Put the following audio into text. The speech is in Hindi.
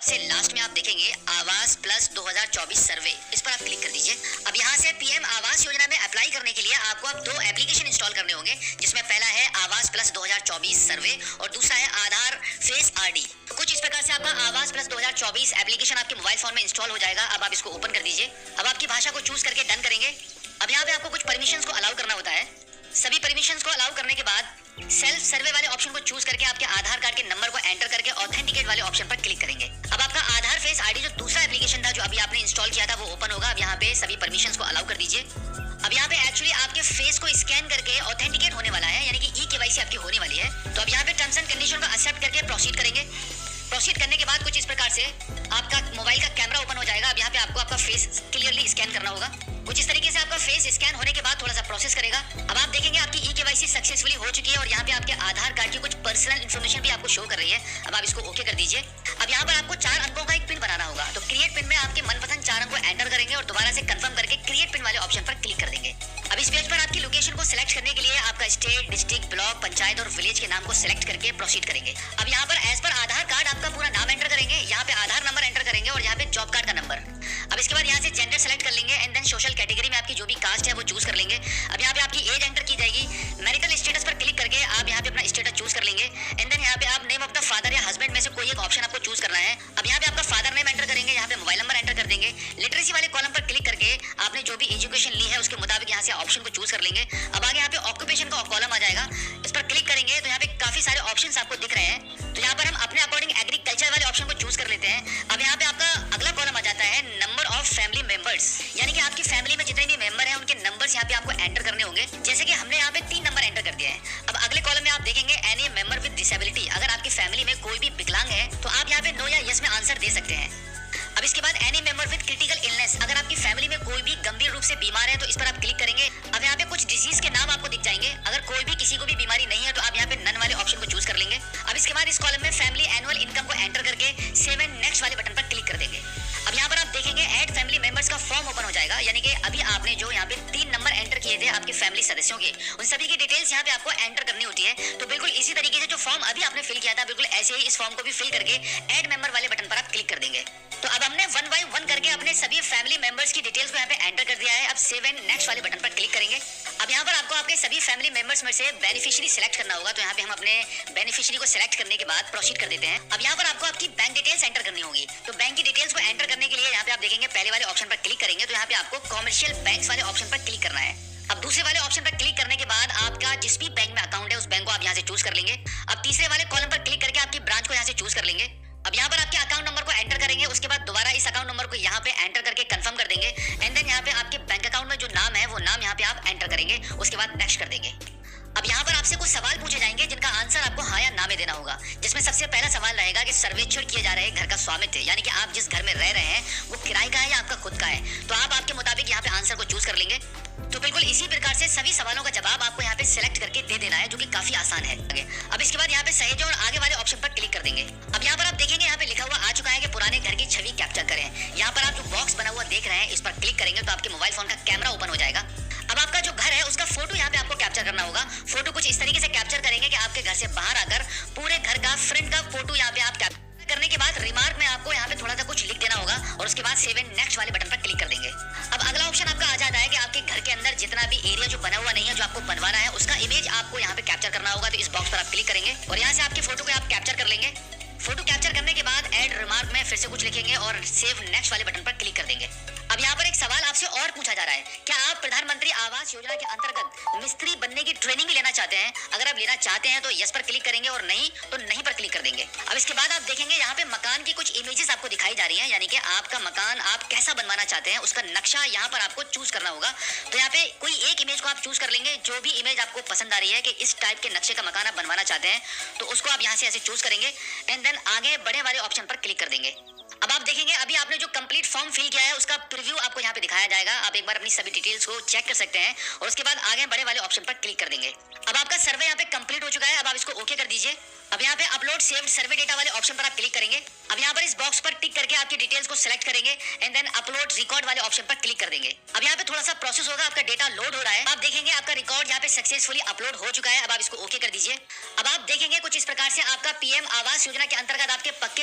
से लास्ट में आप देखेंगे आवास प्लस 2024 सर्वे, इस पर आप क्लिक कर दीजिए। अब यहाँ से पीएम आवास योजना में अप्लाई करने के लिए आपको अब दो एप्लीकेशन इंस्टॉल करने होंगे, जिसमें पहला है आवास प्लस 2024 सर्वे और दूसरा है आधार फेस आरडी। तो कुछ इस प्रकार से आपका आवास प्लस 2024 एप्लीकेशन आपके मोबाइल फोन में इंस्टॉल हो जाएगा। अब आप इसको ओपन कर दीजिए। अब आपकी भाषा को चूज करके डन करेंगे। अब यहाँ पे आपको कुछ परमिशंस को अलाउ करना होता है। सभी परमिशंस को अलाउ करने के बाद सेल्फ सर्वे वाले ऑप्शन को चूज करके आपके आधार कार्ड के नंबर को एंटर करके ऑथेंटिकेट वाले ऑप्शन पर क्लिक करेंगे। अब आपका आधार फेस आईडी जो दूसरा एप्लीकेशन था जो अभी आपने इंस्टॉल किया था वो ओपन होगा। अब यहाँ पे सभी परमिशंस को अलाउ कर दीजिए। अब यहाँ पे एक्चुअली आपके फेस को स्कैन करके ऑथेंटिकेट होने वाला है, यानी कि ई केवाईसी आपकी होने वाली है। तो अब यहाँ पे टर्म्स एंड कंडीशन को एक्सेप्ट करके प्रोसीड करेंगे। प्रोसीड करने के बाद कुछ इस प्रकार से आपका मोबाइल का कैमरा ओपन हो जाएगा। अब यहाँ पे आपको आपका फेस क्लियरली स्कैन करना होगा। कुछ इस तरीके से आपका फेस स्कैन होने के बाद थोड़ा सा प्रोसेस करेगा। अब आप देखेंगे आपकी ई केवाईसी सक्सेसफुली हो चुकी है और यहाँ पे आपके आधार कार्ड की कुछ पर्सनल इन्फॉर्मेशन भी आपको शो कर रही है। अब आप इसको ओके कर दीजिए। अब यहाँ पर आपको 4 अंकों का एक पिन बनाना होगा। तो क्रिएट पिन में आपके मनपसंद 4 अंक को एंटर करेंगे और दोबारा से कंफर्म करके क्रिएट पिन वाले ऑप्शन पर क्लिक कर देंगे। अब इस पेज पर आपकी लोकेशन को सिलेक्ट करने के लिए आपका स्टेट, डिस्ट्रिक्ट, ब्लॉक, पंचायत और विलेज के नाम को सिलेक्ट करके प्रोसीड करेंगे। अब यहाँ पर एज पर आधार कार्ड आपका पूरा नाम एंटर करेंगे, यहाँ पे आधार नंबर एंटर करेंगे और यहाँ पे जॉब कार्ड का नंबर। अब इसके बाद यहाँ से जेंडर सेलेक्ट कर लेंगे एंड देन सोशल कैटेगरी में आपकी जो भी कास्ट है वो चूज कर लेंगे। अब यहाँ पे आपकी एज एंटर की जाएगी। मैरिटल स्टेटस पर क्लिक करके आप यहाँ पे अपना स्टेटस चूज कर लेंगे एंड देन यहाँ पे आप नेम ऑफ द फादर या हस्बैंड में से कोई एक ऑप्शन आपको चूज करना है। अब यहाँ पे आपका फादर नेम एंटर करेंगे, यहाँ पे मोबाइल नंबर एंटर कर देंगे। लिटरेसी वाले कॉलम पर क्लिक करके आपने जो भी एजुकेशन ली है उसके मुताबिक यहाँ से ऑप्शन को चूज कर लेंगे। अब आगे यहाँ पे ऑक्यूपेशन का कॉलम आ जाएगा, इस पर क्लिक करेंगे तो यहाँ पे काफी सारे ऑप्शंस आपको दिख रहे हैं। तो यहाँ पर हम अपने अकॉर्डिंग एग्रीकल्चर वाले ऑप्शन को चूज कर लेते हैं। अब यहाँ पे आपका अगला कॉलम आ जाता है नंबर ऑफ फैमिली मेंबर्स, यानी कि आपकी फैमिली में जितने भी मेंबर हैं उनके नंबर्स यहाँ पे आपको एंटर करने होंगे। जैसे कि हमने यहाँ पे 3 नंबर एंटर कर दिए हैं। अब अगले कॉलम में आप देखेंगे एनी मेंबर विद डिसेबिलिटी, अगर आपकी फैमिली में कोई भी विकलांग है तो आप यहाँ पे नो या यस में आंसर दे सकते हैं। अब इसके बाद any member with critical illness, अगर आपकी फैमिली में कोई भी गंभीर रूप से बीमार है तो इस पर आप क्लिक करेंगे। अब यहाँ पे कुछ डिजीज के नाम आपको दिख जाएंगे। अगर कोई भी किसी को भी बीमारी नहीं है तो आप यहाँ पे नन वाले ऑप्शन को चूज कर लेंगे। अब इसके बाद इस कॉलम में फैमिली एनुअल इनकम को एंटर करके सेव एंड नेक्स्ट वाले बटन पर क्लिक कर देंगे। अब यहाँ पर आप देखेंगे ऐड फैमिली मेंबर्स का फॉर्म ओपन हो जाएगा, यानी कि अभी आपने जो यहाँ पे 3 नंबर एंटर किए थे आपके फैमिली सदस्यों के, उन सभी की डिटेल्स यहाँ पे आपको एंटर करनी होती है। तो बिल्कुल इसी तरीके से जो फॉर्म अभी आपने फिल किया था बिल्कुल ऐसे ही इस फॉर्म को भी फिल करके ऐड मेंबर वाले बटन पर आप क्लिक कर देंगे। तो अब हमने 1 बाय 1 करके अपने सभी फैमिली मेंबर्स की डिटेल्स को यहाँ पे एंटर कर दिया है। अब सेव एंड नेक्स्ट वाले बटन पर क्लिक करेंगे। अब यहाँ पर आपको आपके सभी फैमिली मेंबर्स में से बेनिफिशियरी सिलेक्ट करना होगा। तो यहाँ पे हम अपने बेनिफिशियरी को सिलेक्ट करने के बाद प्रोसीड कर देते हैं। अब यहाँ पर आपको आपकी बैंक डिटेल्स एंटर करनी होगी। तो बैंक की डिटेल्स को एंटर करने के लिए यहाँ पे आप देखेंगे पहले वाले ऑप्शन पर क्लिक करेंगे तो यहाँ पे आपको कॉमर्शियल बैंक्स वाले ऑप्शन पर क्लिक करना है। अब दूसरे वाले ऑप्शन पर क्लिक करने के बाद आपका जिस भी बैंक में अकाउंट है उस बैंक को आप यहाँ से चूज कर लेंगे। अब तीसरे वाले कॉलम पर क्लिक करके आपकी ब्रांच को यहाँ से चूज कर लेंगे। अब यहाँ पर आपके अकाउंट नंबर को एंटर करेंगे, उसके बाद दोबारा इस अकाउंट नंबर को यहाँ पे एंटर करके कंफर्म कर देंगे एंड देन यहाँ पे आपके बैंक अकाउंट में जो नाम है वो नाम यहाँ पे आप एंटर करेंगे, उसके बाद नेक्स्ट कर देंगे। अब यहाँ पर आपसे कुछ सवाल पूछे जाएंगे जिनका आंसर आपको हाँ या ना में देना होगा, जिसमें सबसे पहला सवाल रहेगा कि सर्वेक्षण किए जा रहे घर का स्वामित्व, यानी कि आप जिस घर में रह रहे हैं वो किराए का है या आपका खुद का है। तो आप आपके मुताबिक यहाँ पे आंसर को चूज कर लेंगे। तो बिल्कुल इसी प्रकार से सभी सवालों का जवाब आपको यहाँ पे सिलेक्ट करके दे देना है, जो कि काफी आसान है। अब इसके बाद यहाँ पे सहेजो और आगे वाले ऑप्शन पर क्लिक कर देंगे। अब यहाँ पर आप देखेंगे यहाँ पे लिखा हुआ आ चुका है कि पुराने घर की छवि कैप्चर करें। यहाँ पर आप जो बॉक्स बना हुआ देख रहे हैं इस पर क्लिक करेंगे तो आपके मोबाइल फोन का कैमरा ओपन हो जाएगा। अब आपका जो घर है उसका फोटो यहाँ पे आपको कैप्चर करना होगा। फोटो कुछ इस तरीके से कैप्चर करेंगे कि आपके घर से बाहर आकर पूरे घर का फ्रंट का फोटो यहाँ पे आप कैप्चर करने के बाद रिमार्क में आपको यहाँ पे थोड़ा सा कुछ लिख देना होगा और उसके बाद सेव एंड नेक्स्ट वाले बटन पर क्लिक कर देंगे। अब अगला ऑप्शन आपका आ जाता है कि आपके घर के अंदर जितना भी एरिया जो बना हुआ नहीं है, जो आपको बनवाना है, उसका इमेज आपको यहाँ पे कैप्चर करना होगा। तो इस बॉक्स पर आप क्लिक करेंगे और यहाँ से आपकी फोटो को आप कैप्चर कर लेंगे। फोटो कैप्चर करने के बाद ऐड रिमार्क में फिर से कुछ लिखेंगे और सेव नेक्स्ट वाले बटन पर क्लिक कर देंगे। अब यहाँ पर एक सवाल आपसे और पूछा जा रहा है, क्या आप प्रधानमंत्री आवास योजना के अंतर्गत मिस्त्री बनने की ट्रेनिंग लेना चाहते हैं? अगर आप लेना चाहते हैं तो यस पर क्लिक करेंगे और नहीं तो नहीं पर क्लिक कर देंगे। अब इसके बाद आप देखेंगे यहाँ पे मकान की कुछ इमेजेस आपको दिखाई जा रही हैं, यानी कि आपका मकान आप कैसा बनवाना चाहते हैं उसका नक्शा यहाँ पर आपको चूज करना होगा। तो यहाँ पे कोई एक इमेज को आप चूज कर लेंगे। जो भी इमेज आपको पसंद आ रही है कि इस टाइप के नक्शे का मकान आप बनवाना चाहते हैं तो उसको आप यहाँ से ऐसे चूज करेंगे एंड देन आगे बड़े वाले ऑप्शन पर क्लिक कर देंगे। अब आप देखेंगे अभी आपने जो कंप्लीट फॉर्म फिल किया है उसका प्रीव्यू आपको यहाँ पे दिखाया जाएगा। आप एक बार अपनी सभी डिटेल्स को चेक कर सकते हैं और उसके बाद आगे बड़े वाले ऑप्शन पर क्लिक कर देंगे। अब आपका सर्वे यहाँ पे कंप्लीट हो चुका है। अब आप इसको ओके कर दीजिए। अब यहाँ पे अपलोड सेव्ड सर्वे डेटा वाले ऑप्शन पर आप क्लिक करेंगे। अब यहाँ पर इस बॉक्स पर टिक करके आपकी डिटेल्स को सिलेक्ट करेंगे एंड देन अपलोड रिकॉर्ड वाले ऑप्शन पर क्लिक कर देंगे। अब यहाँ पे थोड़ा सा प्रोसेस होगा, आपका डेटा लोड हो रहा है। आप देखेंगे आपका रिकॉर्ड यहाँ पे सक्सेसफुली अपलोड हो चुका है। अब आप इसको ओके कर दीजिए। अब आप देखेंगे कुछ इस प्रकार से आपका पीएम आवास योजना के अंतर्गत आपके पक्के